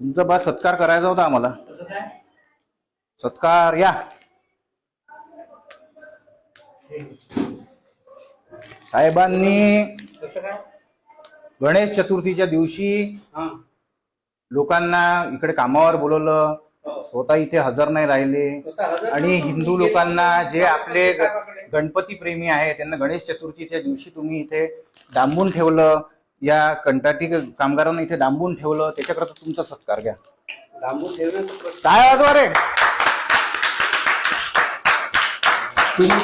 तुमचा बा सत्कार करायचा होता आम्हाला. कसं काय? सत्कार या. साहेबांनी कसं काय? गणेश चतुर्थीच्या दिवशी हा. लोकांना इकडे कामावर बोलवलं, स्वतः इथे हजर नाही राहिले. आणि हिंदू लोकांना जे आपले गणपती प्रेमी आहे त्यांना गणेश चतुर्थीच्या दिवशी तुम्ही इथे डांबून ठेवलं, या कंत्राटी कामगारांना इथे डांबून ठेवलं, त्याच्याकरता तुमचा सत्कार घ्या. डांबून ठेवण्याचं प्रश्न काय वाजवा रे.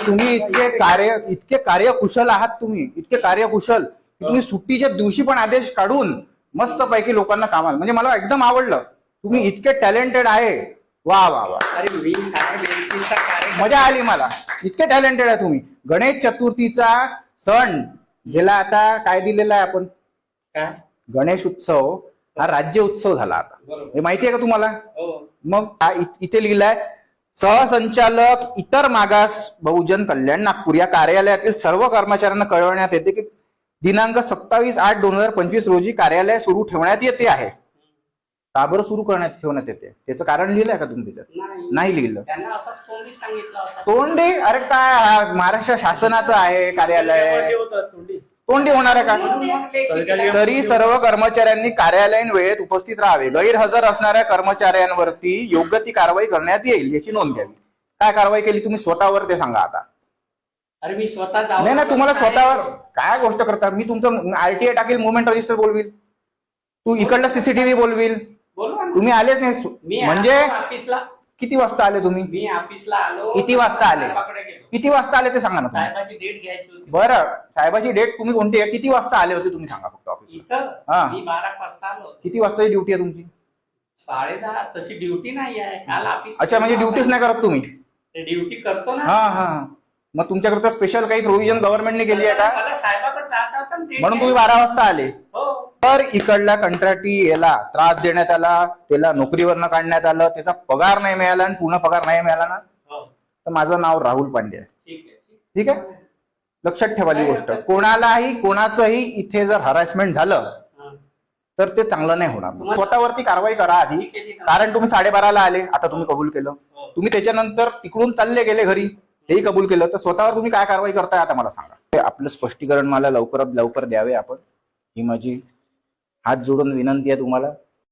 तुम्ही इतके कार्यकुशल आहात, तुम्ही इतके कार्यकुशल की तुम्ही सुट्टीच्या दिवशी पण आदेश काढून मस्त पैकी लोकांना कामाला, म्हणजे मला एकदम आवडलं. तुम्ही इतके टॅलेंटेड आहे. वा वा वा. अरे मी साहेब एमपीचा कार्यक्रम मजा आली मला. इतके टॅलेंटेड आहे तुम्ही. गणेश चतुर्थीचा सण गेला, आता काय दिलेला आहे आपण? काय? गणेश उत्सव हा राज्य उत्सव झाला आता. बरोबर. हे माहिती आहे का तुम्हाला? हो. मग इथे लिहिलंय, सहसंचालक इतर मागास बहुजन कल्याण नागपूर या कार्यालयातील सर्व कर्मचाऱ्यांना कळवण्यात येते की दिनांक 27/8/2025 रोजी कार्यालय सुरू ठेवण्यात येते आहे. का बरं सुरू ठेवण्यात येते? त्याचं कारण लिहिलंय का तुम्ही त्याच्यात? नाही लिहिलं. त्यांना असंच तोंडी सांगितलं होतं. तोंडी? अरे काय, हा महाराष्ट्र शासनाचं आहे कार्यालय, तोंडी होणार आहे का? तरी सर्व कर्मचाऱ्यांनी कार्यालयीन वेळेत उपस्थित राहावे. गैरहजर असणाऱ्या कर्मचाऱ्यांवरती योग्य ती कारवाई करण्यात येईल याची नोंद घ्यावी. काय कारवाई केली तुम्ही स्वतःवर ते सांगा आता. अरे मी स्वतः जाऊन नाही ना, तुम्हाला स्वतःवर काय गोष्ट करता? मी तुमचं आरटीआय टाकेल, मुवमेंट रजिस्टर बोलवील, तू इकडलं सीसीटीव्ही बोलवील. बोलवा ना. तुम्ही आलेच नाही मी म्हणजे ऑफिसला किती वाजता आले तुम्ही? मी ऑफिसला आलो. किती वाजता आले? साहेबाकडे गेलो. किती वाजता आले ते सांगा ना तुम्ही. साहेबाची डेट घ्यायची होती. बरं, साहेबाची डेट तुम्ही कोणती आहे? किती वाजता आले होते तुम्ही सांगा फक्त ऑफिस. इथं हा. मी 12 वाजता आलो. किती वाजताची ड्युटी आहे तुमची? 10:30. तशी ड्युटी नाही आहे काल ऑफिस. अच्छा, म्हणजे ड्युटीच नाही करत तुम्ही? ड्युटी करतो ना. हा हा. मग तुमच्याकरता स्पेशल काही प्रोव्हिजन गव्हर्नमेंटने केली आहे का? मला साहेबाकडे जाता होता ना, date म्हणून तुम्ही घ्यायची. 12 वाजता आले. हो. तर इकडला कंत्राटी याला त्रास देण्यात आला, त्याला नोकरीवरनं काढण्यात आलं, त्याचा पगार नाही मिळाला आणि पूर्ण पगार नाही मिळाला ना, हो. तर माझं नाव राहुल पांडे आहे. ठीक आहे. ठीक आहे, लक्षात ठेवा ही गोष्ट. कोणालाही कोणाचंही इथे जर हॅरेसमेंट झालं हा. तर ते चांगलं नाही होणार. स्वतःवरती कारवाई करा आधी, ठीक आहे, ठीक आहे. कारण तुम्ही 12:30ला आले, आता तुम्ही कबूल केलं. हो. तुम्ही त्याच्यानंतर तिकडून चालले गेले घरी, हेही कबूल केलं, तर स्वतःवर तुम्ही काय कारवाई करताय आता मला सांगा. हे आपलं स्पष्टीकरण मला लवकरात लवकर द्यावे आपण, ही माझी हात जोडून विनंती आहे तुम्हाला.